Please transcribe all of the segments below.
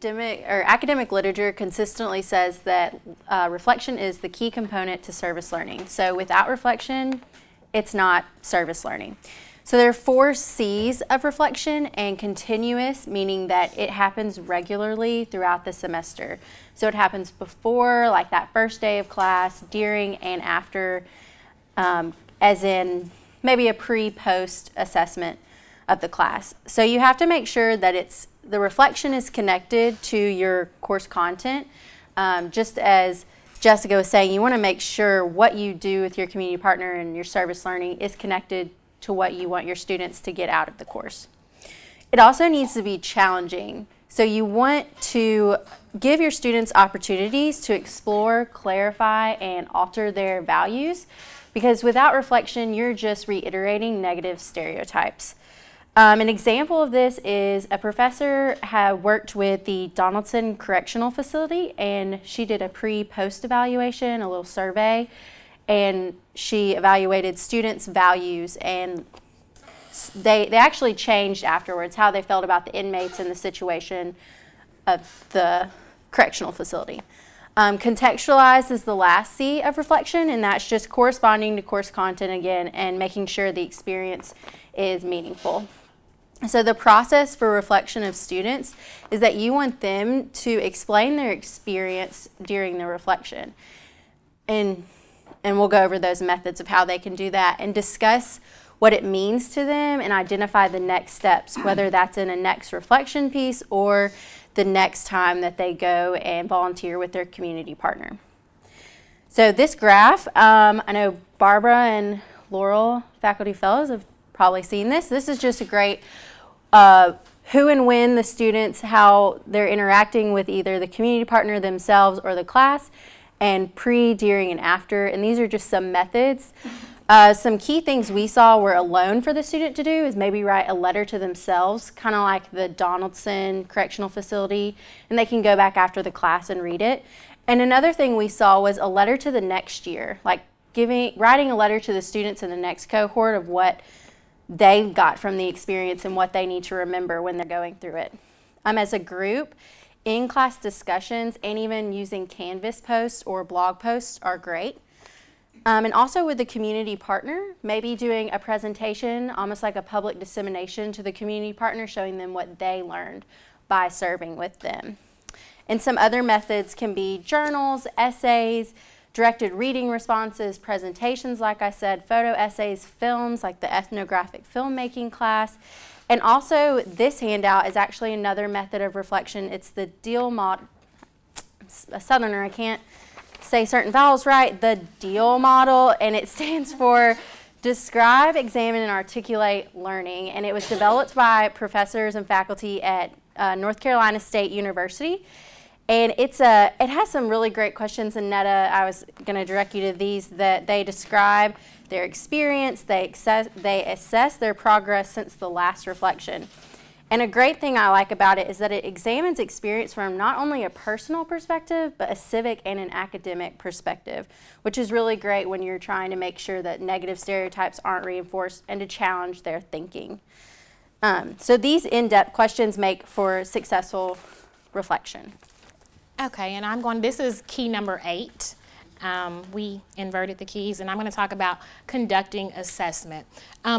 academic literature consistently says that reflection is the key component to service learning. So without reflection, it's not service learning. So there are 4 C's of reflection, and continuous, meaning that it happens regularly throughout the semester. So it happens before, like that first day of class, during, and after, as in maybe a pre-post assessment of the class. So you have to make sure that the reflection is connected to your course content. Just as Jessica was saying, you want to make sure what you do with your community partner and your service learning is connected to what you want your students to get out of the course. It also needs to be challenging. So you want to give your students opportunities to explore, clarify, and alter their values, because without reflection, you're just reiterating negative stereotypes. An example of this is a professor had worked with the Donaldson Correctional Facility, and she did a pre-post evaluation, a little survey, and she evaluated students' values, and they actually changed afterwards how they felt about the inmates and the situation of the correctional facility. Contextualize is the last C of reflection, and that's just corresponding to course content again and making sure the experience is meaningful. So the process for reflection of students is that you want them to explain their experience during the reflection. And we'll go over those methods of how they can do that and discuss what it means to them and identify the next steps, whether that's in a next reflection piece or the next time that they go and volunteer with their community partner. So this graph, I know Barbara and Laurel, faculty fellows, have probably seen this. This is just a great who and when the students, how they're interacting with either the community partner themselves or the class, and pre, during, and after. And these are just some methods. Some key things we saw were alone for the student to do is maybe write a letter to themselves, kind of like the Donaldson Correctional Facility, and they can go back after the class and read it. And another thing we saw was a letter to the next year, like writing a letter to the students in the next cohort of what they got from the experience and what they need to remember when they're going through it. As a group, in-class discussions and even using Canvas posts or blog posts are great. And also with the community partner, maybe doing a presentation, almost like a public dissemination to the community partner, showing them what they learned by serving with them. And some other methods can be journals, essays, directed reading responses, presentations, like I said, photo essays, films, like the ethnographic filmmaking class. And also, this handout is actually another method of reflection. It's the DEAL model. A Southerner, I can't say certain vowels right. The DEAL model, and it stands for Describe, Examine, and Articulate Learning. And it was developed by professors and faculty at North Carolina State University. And it has some really great questions. And Netta, I was going to direct you to these that they describe their experience, they assess their progress since the last reflection. And a great thing I like about it is that it examines experience from not only a personal perspective, but a civic and an academic perspective, which is really great when you're trying to make sure that negative stereotypes aren't reinforced and to challenge their thinking. So these in-depth questions make for successful reflection. Okay, and this is key number 8. We inverted the keys, and I'm going to talk about conducting assessment.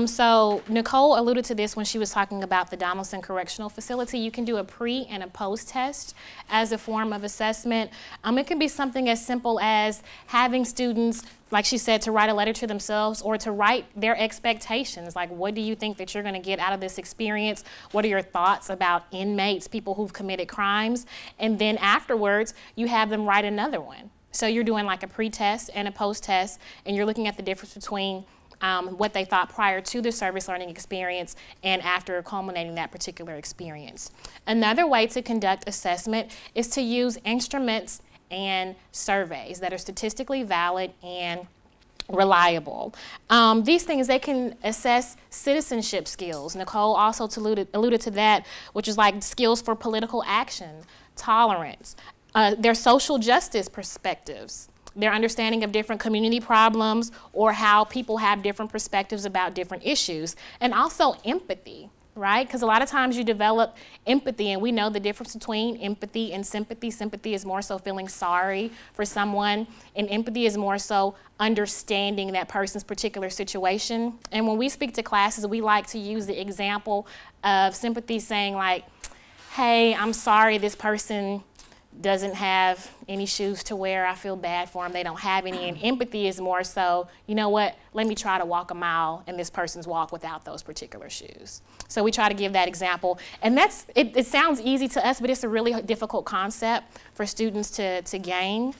So Nicole alluded to this when she was talking about the Donaldson Correctional Facility. You can do a pre and a post test as a form of assessment. It can be something as simple as having students, like she said, to write a letter to themselves or to write their expectations. Like, what do you think that you're going to get out of this experience? What are your thoughts about inmates, people who've committed crimes? And then afterwards, you have them write another one. So you're doing like a pre-test and a post-test, and you're looking at the difference between what they thought prior to the service learning experience and after culminating that particular experience. Another way to conduct assessment is to use instruments and surveys that are statistically valid and reliable. These things, they can assess citizenship skills. Nicole also alluded to that, which is like skills for political action, tolerance, their social justice perspectives, their understanding of different community problems or how people have different perspectives about different issues, and also empathy. right? Because a lot of times you develop empathy, and we know the difference between empathy and sympathy. Sympathy is more so feeling sorry for someone, and empathy is more so understanding that person's particular situation. And when we speak to classes, we like to use the example of sympathy saying like, hey, I'm sorry this person doesn't have any shoes to wear. I feel bad for them. They don't have any. And empathy is more so, you know what, let me try to walk a mile in this person's walk without those particular shoes. So we try to give that example. And that's, it sounds easy to us, but it's a really difficult concept for students to gain,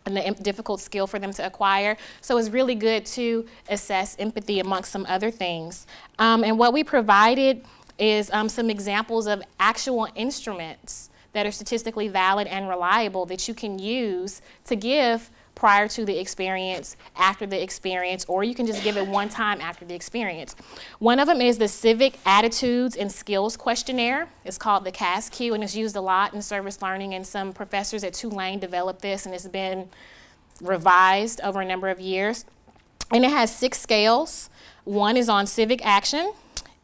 and a difficult skill for them to acquire. So it's really good to assess empathy amongst some other things. And what we provided is some examples of actual instruments that are statistically valid and reliable that you can use to give prior to the experience, after the experience, or you can just give it one time after the experience. One of them is the Civic Attitudes and Skills Questionnaire. It's called the CASQ, and it's used a lot in service learning, and some professors at Tulane developed this, and it's been revised over a number of years. And it has 6 scales. One is on civic action,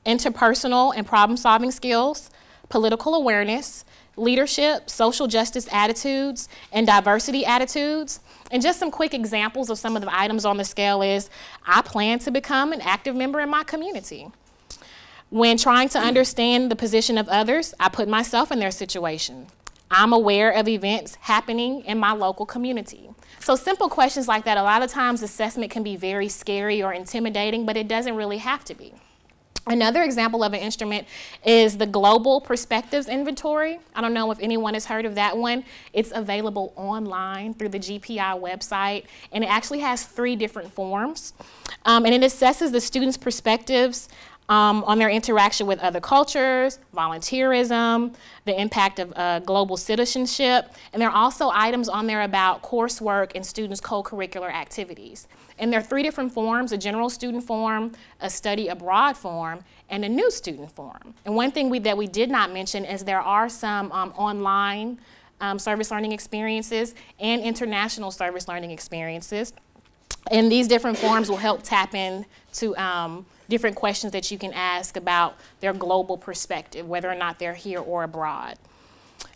interpersonal and problem-solving skills, political awareness, leadership, social justice attitudes, and diversity attitudes. And just some quick examples of some of the items on the scale is, I plan to become an active member in my community. When trying to understand the position of others, I put myself in their situation. I'm aware of events happening in my local community. So simple questions like that, a lot of times assessment can be very scary or intimidating, but it doesn't really have to be. Another example of an instrument is the Global Perspectives Inventory. I don't know if anyone has heard of that one. It's available online through the GPI website, and it actually has 3 different forms. And it assesses the students' perspectives on their interaction with other cultures, volunteerism, the impact of global citizenship, and there are also items on there about coursework and students' co-curricular activities. And there are 3 different forms: a general student form, a study abroad form, and a new student form. And one thing that we did not mention is there are some online service learning experiences and international service learning experiences. And these different forms will help tap into different questions that you can ask about their global perspective, whether or not they're here or abroad.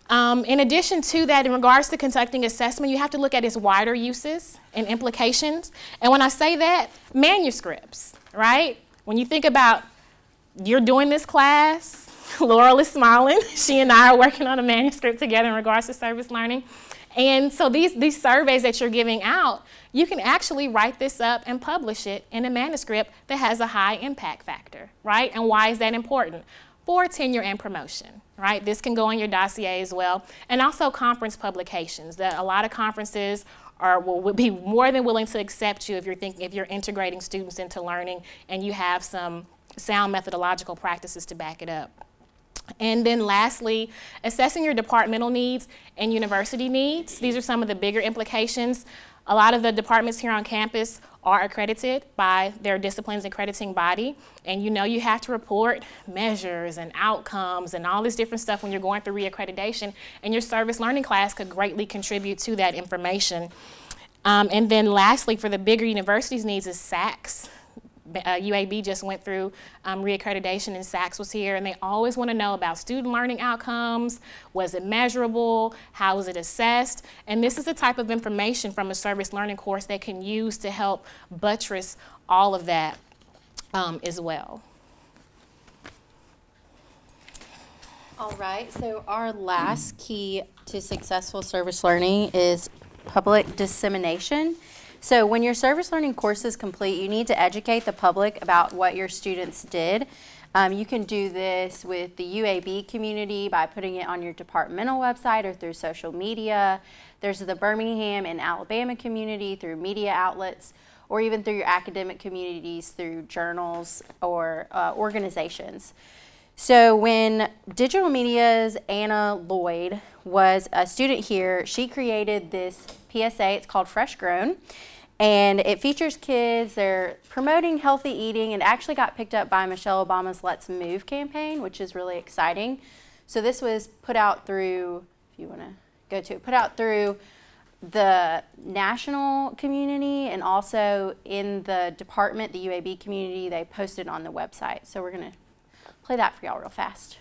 In addition to that, in regards to conducting assessment, you have to look at its wider uses and implications. And when I say that, manuscripts, right? When you think about you're doing this class, Laurel is smiling. She and I are working on a manuscript together in regards to service learning. And so these surveys that you're giving out, you can actually write this up and publish it in a manuscript that has a high impact factor, right? And why is that important? For tenure and promotion, right? This can go in your dossier as well. And also conference publications. A lot of conferences will be more than willing to accept you if you're integrating students into learning and you have some sound methodological practices to back it up. And then lastly, assessing your departmental needs and university needs. These are some of the bigger implications. A lot of the departments here on campus are accredited by their disciplines accrediting body, and you know you have to report measures and outcomes and all this different stuff when you're going through reaccreditation, and your service learning class could greatly contribute to that information. And then lastly, for the bigger universities' needs is SACS. UAB just went through reaccreditation, and SACS was here, and they always want to know about student learning outcomes. Was it measurable? How was it assessed? And this is the type of information from a service learning course they can use to help buttress all of that as well. All right, so our last key to successful service learning is public dissemination. So when your service learning course is complete, you need to educate the public about what your students did. You can do this with the UAB community by putting it on your departmental website or through social media. There's the Birmingham and Alabama community through media outlets, or even through your academic communities through journals or organizations. So when Digital Media's Anna Lloyd was a student here, she created this PSA. It's called Fresh Grown, and it features kids. They're promoting healthy eating, and actually got picked up by Michelle Obama's Let's Move campaign, which is really exciting. So this was put out through, if you want to go to it, put out through the national community, and also in the department, the UAB community, they posted on the website. So we're going to play that for y'all real fast.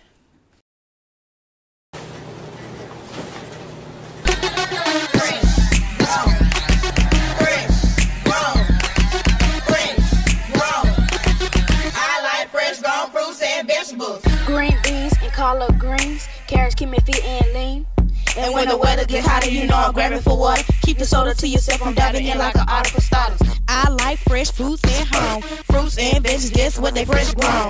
Green beans and collard greens, carrots keep me fit and lean. And when the weather gets hotter, you know I'm grabbing for water. Keep the soda to yourself, I'm diving in like an otter for starters. I like fresh fruits at home, fruits and veggies, that's what they fresh grown.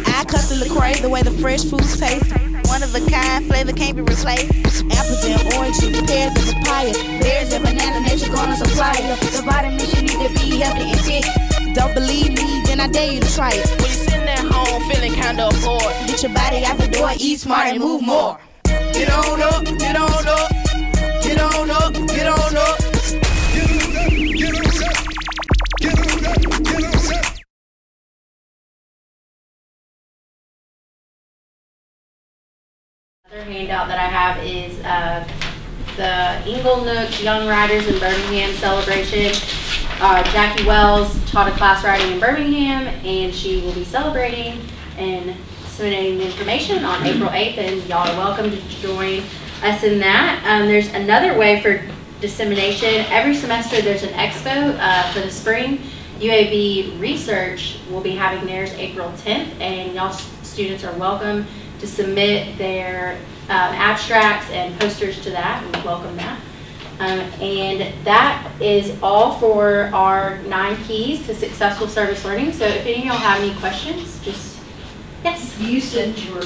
I constantly crave the way the fresh fruits taste. One of a kind flavor can't be replaced. Apples and oranges, pears and papaya, berries and banana, nature gonna supply you. The vitamins you need to be healthy and fit. Don't believe me, then I dare you to try it. When you're sitting at home feeling kinda bored, get your body out the door, eat smart and move more. Get on up, get on up, get on up, get on up. Another handout that I have is the Inglenook Young Riders in Birmingham celebration. Jackie Wells taught a class riding in Birmingham, and she will be celebrating and disseminating information on April 8th, and y'all are welcome to join us in that. There's another way for dissemination. Every semester there's an expo for the spring. UAB Research will be having theirs April 10th, and y'all students are welcome to submit their abstracts and posters to that. We welcome that. And that is all for our 9 keys to successful service learning. So if any of y'all have any questions, just, yes? You said you were